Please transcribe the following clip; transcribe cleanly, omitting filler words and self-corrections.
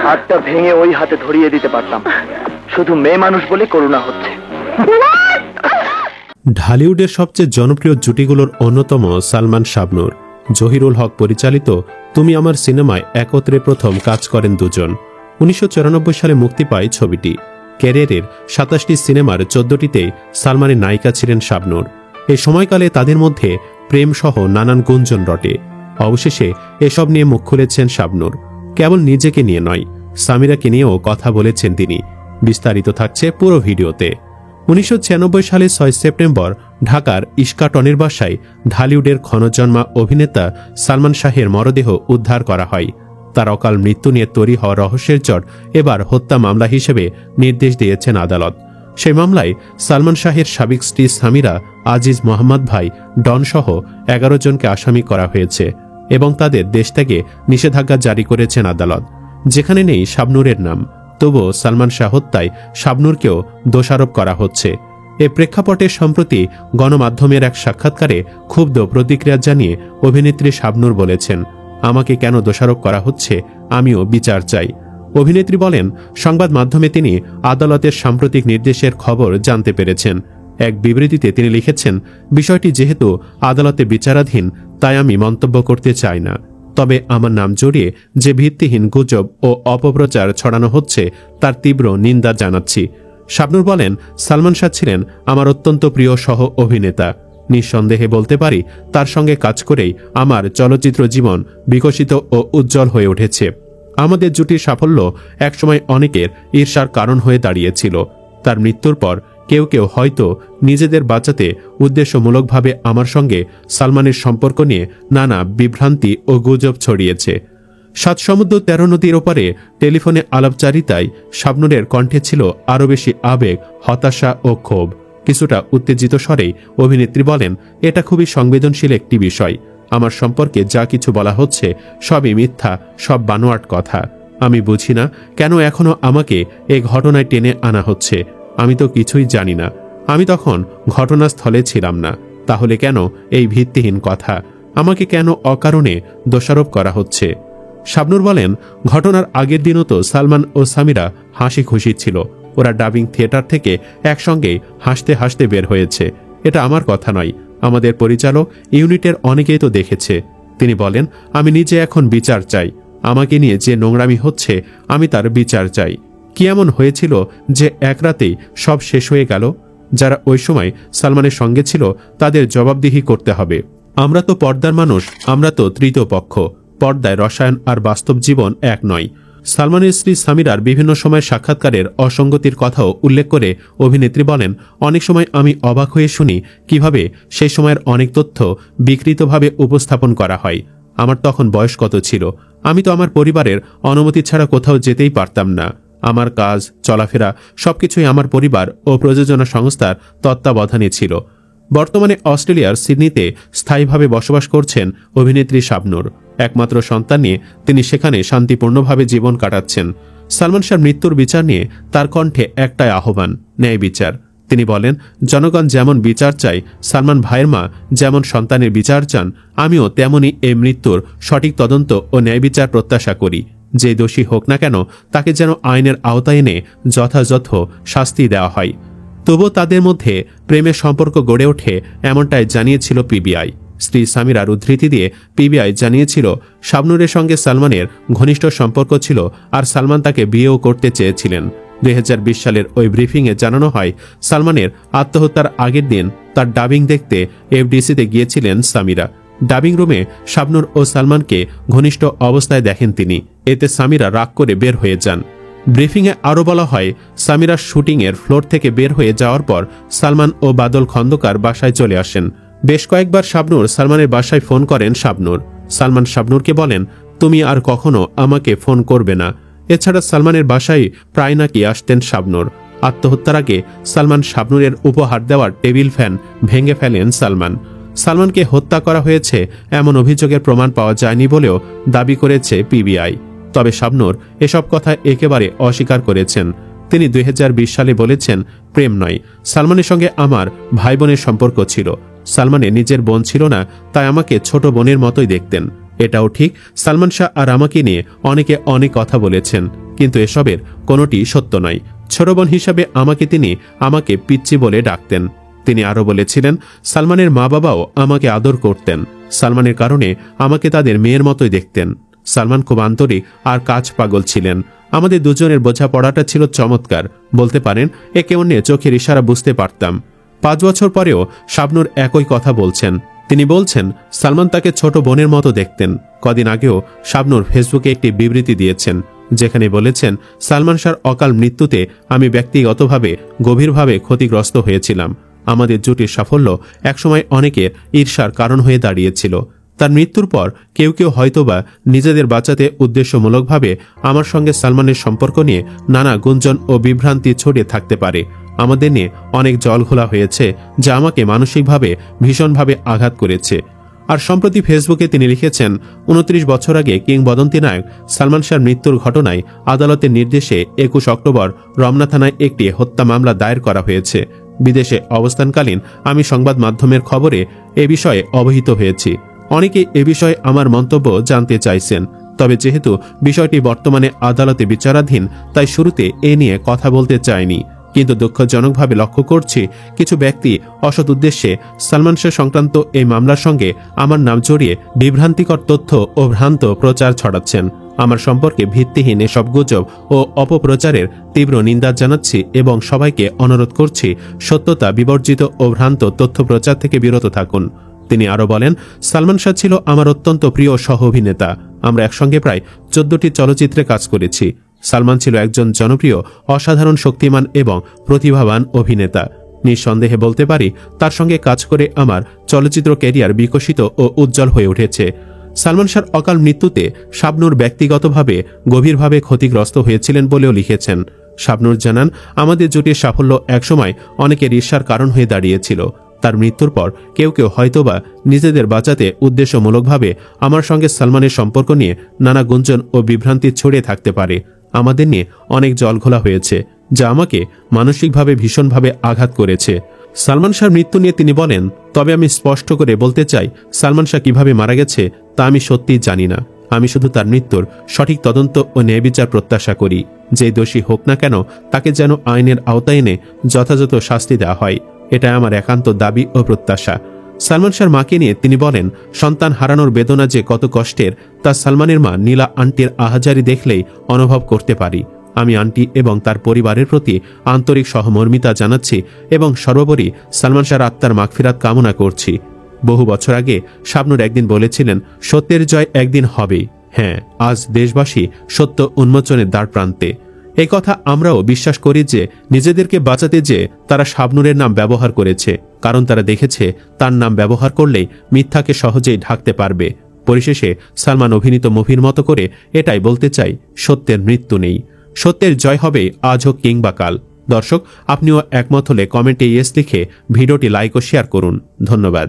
হাতটা ভেঙে ওই হাতে ধরিয়ে দিতে পারতাম, শুধু মেয়ে মানুষ বলে করুণা হচ্ছে। ঢালিউডের সবচেয়ে জনপ্রিয় জুটিগুলোর অন্যতম সালমান শাবনূর। জহিরুল হক পরিচালিত তুমি আমার সিনেমায় একত্রে প্রথম কাজ করেন দুজন। 1994 সালে মুক্তি পায় ছবিটি। ক্যারিয়ারের 27টি সিনেমার 14টিতে সালমানের নায়িকা ছিলেন শাবনূর। এই সময়কালে তাদের মধ্যে প্রেম সহ নানান গুঞ্জন রটে। অবশেষে এসব নিয়ে মুখ খুলেছেন শাবনূর। কেবল নিজেকে নিয়ে নয়, সামিরাকে নিয়েও কথা বলেছেন তিনি। বিস্তারিত থাকছে পুরো ভিডিওতে। 1996 সালে 6 সেপ্টেম্বর ঢাকার ইস্কাটনের বাসায় ঢালিউডের ক্ষণজন্মা অভিনেতা সালমান শাহের মরদেহ উদ্ধার করা হয়। তার অকাল মৃত্যু নিয়ে তৈরি হওয়া রহস্যের জট এবার হত্যা মামলা হিসেবে নির্দেশ দিয়েছেন আদালত। সেই মামলায় সালমান শাহের সাবেক স্ত্রী সামিরা, আজিজ মোহাম্মদ ভাই ডন সহ 11 জনকে আসামি করা হয়েছে এবং তাদের দেশ থেকে নিষেধাজ্ঞা জারি করেছেন আদালত। যেখানে নেই শাবনূরের নাম, তবুও সালমান শাহ হত্যায় শাবনূরকেও দোষারোপ করা হচ্ছে। এ প্রেক্ষাপটে সম্প্রতি গণমাধ্যমের এক সাক্ষাৎকারে ক্ষুব্ধ প্রতিক্রিয়া জানিয়ে অভিনেত্রী শাবনূর বলেছেন, আমাকে কেন দোষারোপ করা হচ্ছে, আমিও বিচার চাই। অভিনেত্রী বলেন, সংবাদ মাধ্যমে তিনি আদালতের সাম্প্রতিক নির্দেশের খবর জানতে পেরেছেন। এক বিবৃতিতে তিনি লিখেছেন, বিষয়টি যেহেতু আদালতে বিচারাধীন তাই আমি মন্তব্য করতে চাই না। তবে আমার নাম জড়িয়ে যে ভিত্তিহীন গুজব ও অপপ্রচার ছড়ানো হচ্ছে তার তীব্র নিন্দা জানাচ্ছি। শাবনূর বলেন, সালমান শাহ ছিলেন আমার অত্যন্ত প্রিয় সহ অভিনেতা। নিঃসন্দেহে বলতে পারি তার সঙ্গে কাজ করেই আমার চলচ্চিত্র জীবন বিকশিত ও উজ্জ্বল হয়ে উঠেছে। আমাদের জুটির সাফল্য একসময় অনেকের ঈর্ষার কারণ হয়ে দাঁড়িয়েছিল। তার মৃত্যুর পর কেউ কেউ হয়তো নিজেদের বাঁচাতে উদ্দেশ্যমূলকভাবে আমার সঙ্গে সালমানের সম্পর্ক নিয়ে নানা বিভ্রান্তি ও গুজব ছড়িয়েছে। 7 সমুদ্র 13 নদীর ওপারে টেলিফোনে আলাপচারিতায় শাবনূরের কণ্ঠে ছিল আরও বেশি আবেগ, হতাশা ও ক্ষোভ। কিছুটা উত্তেজিত স্বরেই অভিনেত্রী বলেন, এটা খুবই সংবেদনশীল একটি বিষয়। আমার সম্পর্কে যা কিছু বলা হচ্ছে সবই মিথ্যা, সব বানোয়াট কথা। আমি বুঝি না কেন এখনো আমাকে এ ঘটনায় টেনে আনা হচ্ছে। আমি তো কিছুই জানি না, আমি তখন ঘটনাস্থলে ছিলাম না। তাহলে কেন এই ভিত্তিহীন কথা? আমাকে কেন অকারণে দোষারোপ করা হচ্ছে? শাবনূর বলেন, ঘটনার আগের দিনও তো সালমান ও সামিরা হাসি খুশি ছিল। ওরা ডাবিং থিয়েটার থেকে একসঙ্গে হাসতে হাসতে বের হয়েছে। এটা আমার কথা নয়, আমাদের পরিচালক ইউনিটের অনেকেই তো দেখেছে। তিনি বলেন, আমি নিজে এখন বিচার চাই। আমাকে নিয়ে যে নোংরামি হচ্ছে আমি তার বিচার চাই। কি এমন হয়েছিল যে এক রাতেই সব শেষ হয়ে গেল? যারা ওই সময় সালমানের সঙ্গে ছিল তাদের জবাবদিহি করতে হবে। আমরা তো পর্দার মানুষ, আমরা তো তৃতীয় পক্ষ। পর্দায় রসায়ন আর বাস্তব জীবন এক নয়। সালমানের স্ত্রী সামিরার বিভিন্ন সময় সাক্ষাৎকারের অসঙ্গতির কথাও উল্লেখ করে অভিনেত্রী বলেন, অনেক সময় আমি অবাক হয়ে শুনি কিভাবে সেই সময়ের অনেক তথ্য বিকৃতভাবে উপস্থাপন করা হয়। আমার তখন বয়স কত ছিল? আমি তো আমার পরিবারের অনুমতি ছাড়া কোথাও যেতেই পারতাম না। আমার কাজ, চলাফেরা সবকিছুই আমার পরিবার ও প্রযোজনা সংস্থার তত্ত্বাবধানে ছিল। বর্তমানে অস্ট্রেলিয়ার সিডনিতে স্থায়ীভাবে বসবাস করছেন অভিনেত্রী শাবনূর। একমাত্র সন্তান নিয়ে তিনি সেখানে শান্তিপূর্ণভাবে জীবন কাটাচ্ছেন। সালমান শাহর মৃত্যুর বিচার নিয়ে তার কণ্ঠে একটাই আহ্বান, ন্যায় বিচার। তিনি বলেন, জনগণ যেমন বিচার চায়, সালমান ভাইয়ের মা যেমন সন্তানের বিচার চান, আমিও তেমনই এই মৃত্যুর সঠিক তদন্ত ও ন্যায় বিচার প্রত্যাশা করি। যে দোষী হোক না কেন তাকে যেন আইনের আওতায় এনে যথাযথ শাস্তি দেওয়া হয়। তবুও তাদের মধ্যে প্রেমের সম্পর্ক গড়ে ওঠে, এমনটাই জানিয়েছিল পিবিআই। স্ত্রী সামিরার উদ্ধৃতি দিয়ে পিবিআই জানিয়েছিল, শাবনূরের সঙ্গে সালমানের ঘনিষ্ঠ সম্পর্ক ছিল আর সালমান তাকে বিয়েও করতে চেয়েছিলেন। 2020 সালের ওই ব্রিফিংয়ে জানানো হয়, সালমানের আত্মহত্যার আগের দিন তার ডাবিং দেখতে এফডিসিতে গিয়েছিলেন সামিরা। ডাবিং রুমে শাবনূর ও সালমানকে ঘনিষ্ঠ অবস্থায় দেখেন তিনি। এতে সামিরা রাগ করে বের হয়ে যান। ব্রিফিংয়ে আরও বলা হয়, সামিরা শুটিংয়ের ফ্লোর থেকে বের হয়ে যাওয়ার পর সালমান ও বাদল খন্দকার বাসায় চলে আসেন। বেশ কয়েকবার শাবনূর সালমানের বাসায় ফোন করেন শাবনূর। সালমান শাবনূরকে বলেন, তুমি আর কখনো আমাকে ফোন করবে না। এছাড়া সালমানের বাসায় প্রায় নাকি আসতেন শাবনূর। আত্মহত্যার আগে সালমান শাবনূরের উপহার দেওয়ার টেবিল ফ্যান ভেঙে ফেলেন সালমান। সালমানকে হত্যা করা হয়েছে এমন অভিযোগের প্রমাণ পাওয়া যায়নি বলেও দাবি করেছে পিবিআই। তবে শাবনূর এসব কথা একেবারে অস্বীকার করেছেন। তিনি 2020 সালে বলেছেন, প্রেম নয়, সালমানের সঙ্গে আমার ভাই বোনের সম্পর্ক ছিল। সালমানের নিজের বোন ছিল না, তাই আমাকে ছোট বোনের মতোই দেখতেন। এটাও ঠিক, সালমান শাহ আর আমাকে নিয়ে অনেকে অনেক কথা বলেছেন, কিন্তু এসবের কোনোটি সত্য নয়। ছোট বোন হিসাবে তিনি আমাকে পিচ্চি বলে ডাকতেন। তিনি আরও বলেছিলেন, সালমানের মা বাবাও আমাকে আদর করতেন। সালমানের কারণে আমাকে তাদের মেয়ের মতোই দেখতেন। সালমান খুব আন্তরিক আর কাজ পাগল ছিলেন। আমাদের দুজনের বোঝাপড়াটা ছিল চমৎকার। বলতে পারেন একে অন্যের চোখের ইশারা বুঝতে পারতাম। 5 বছর পরেও শাবনূর একই কথা বলছেন। তিনি বলছেন সালমান তাকে ছোট বোনের মতো দেখতেন। কদিন আগেও শাবনূর ফেসবুকে একটি বিবৃতি দিয়েছেন, যেখানে বলেছেন, সালমান শাহর অকাল মৃত্যুতে আমি ব্যক্তিগতভাবে গভীরভাবে ক্ষতিগ্রস্ত হয়েছিলাম। আমাদের জুটির সাফল্য একসময় অনেকের ঈর্ষার কারণ হয়ে দাঁড়িয়েছিল। তার মৃত্যুর পর কেউ কেউ হয়তোবা নিজেদের বাঁচাতে উদ্দেশ্যমূলকভাবে আমার সঙ্গে সালমানের সম্পর্ক নিয়ে নানা গুঞ্জন ও বিভ্রান্তি ছড়িয়ে থাকতে পারে। আমাদের নিয়ে অনেক জল ঘোলা হয়েছে, যা আমাকে মানসিকভাবে ভীষণভাবে আঘাত করেছে। আর সম্প্রতি ফেসবুকে তিনি লিখেছেন, 29 বছর আগে কিংবদন্তি নায়ক সালমান শাহর মৃত্যুর ঘটনায় আদালতের নির্দেশে 21 অক্টোবর রমনা থানায় একটি হত্যা মামলা দায়ের করা হয়েছে। বিদেশে অবস্থানকালীন আমি সংবাদ মাধ্যমের খবরে এ বিষয়ে অবহিত হয়েছি। অনেকে এ বিষয়ে আমার মন্তব্য জানতে চাইছেন, তবে যেহেতু বিষয়টি বর্তমানে আদালতে বিচারাধীন, তাই শুরুতে এ নিয়ে কথা বলতে চাইনি। কিন্তু দুঃখজনকভাবে লক্ষ্য করছি কিছু ব্যক্তি অসৎ উদ্দেশ্যে সালমান শাহ সংক্রান্ত এই মামলার সঙ্গে আমার নাম জড়িয়ে বিভ্রান্তিকর তথ্য ও ভ্রান্ত প্রচার ছড়াচ্ছেন। আমার সম্পর্কে ভিত্তিহীন এসব গুজব ও অপপ্রচারের তীব্র নিন্দা জানাচ্ছি এবং সবাইকে অনুরোধ করছি সত্যতা বিবর্জিত ও ভ্রান্ত তথ্য প্রচার থেকে বিরত থাকুন। তিনি আরও বলেন, সালমান শাহ ছিল আমার অত্যন্ত প্রিয় সহ অভিনেতা। আমরা একসঙ্গে প্রায় 14টি চলচ্চিত্রে কাজ করেছি। সালমান ছিল একজন জনপ্রিয়, অসাধারণ, শক্তিমান এবং প্রতিভাবান অভিনেতা। নিঃসন্দেহে বলতে পারি তার সঙ্গে কাজ করে আমার চলচ্চিত্র ক্যারিয়ার বিকশিত ও উজ্জ্বল হয়ে উঠেছে। সালমান শাহর অকাল মৃত্যুতে শাবনূর ব্যক্তিগতভাবে গভীরভাবে ক্ষতিগ্রস্ত হয়েছিলেন বলেও লিখেছেন। শাবনূর জানান, আমাদের জুটির সাফল্য একসময় অনেকের ঈর্ষার কারণ হয়ে দাঁড়িয়েছিল। তার মৃত্যুর পর কেউ কেউ হয়তোবা নিজেদের বাঁচাতে উদ্দেশ্যমূলকভাবে আমার সঙ্গে সালমানের সম্পর্ক নিয়ে নানা গুঞ্জন ও বিভ্রান্তি ছড়িয়ে থাকতে পারে। আমাদের নিয়ে অনেক জলঘোলা হয়েছে, যা আমাকে মানসিকভাবে ভীষণভাবে আঘাত করেছে। সালমান শাহর মৃত্যু নিয়ে তিনি বলেন, তবে আমি স্পষ্ট করে বলতে চাই, সালমান শাহ কিভাবে মারা গেছে তা আমি সত্যিই জানি না। আমি শুধু তার মৃত্যুর সঠিক তদন্ত ও ন্যায়বিচার প্রত্যাশা করি। যে দোষী হোক না কেন, তাকে যেন আইনের আওতায় এনে যথাযথ শাস্তি দেওয়া হয়, এটা আমার একান্ত দাবি ও প্রত্যাশা। সালমান শাহর মাকে নিয়ে তিনি বলেন, সন্তান হারানোর বেদনা যে কত কষ্টের তা সালমানের মা নীলা আন্টির আহাজারি দেখলেই অনুভব করতে পারি। আমি আন্টি এবং তার পরিবারের প্রতি আন্তরিক সহমর্মিতা জানাচ্ছি এবং সর্বোপরি সালমান শাহর আত্মার মাগফিরাত কামনা করছি। বহু বছর আগে শাবনূর একদিন বলেছিলেন, সত্যের জয় একদিন হবেই। হ্যাঁ, আজ দেশবাসী সত্য উন্মোচনের দ্বার প্রান্তে। এই কথা আমরাও বিশ্বাস করি যে নিজেদেরকে বাঁচাতে যে তারা শাবনূরের নাম ব্যবহার করেছে, কারণ তারা দেখেছে তার নাম ব্যবহার করলেই মিথ্যাকে সহজেই ঢাকতে পারবে। পরিশেষে সালমান অভিনীত মুভির মতো করে এটাই বলতে চাই, সত্যের মৃত্যু নেই। সত্যের জয় হবে আজ হোক কিংবা কাল। দর্শক, আপনিও একমত হলে কমেন্টে ইয়েস লিখে ভিডিওটি লাইক ও শেয়ার করুন। ধন্যবাদ।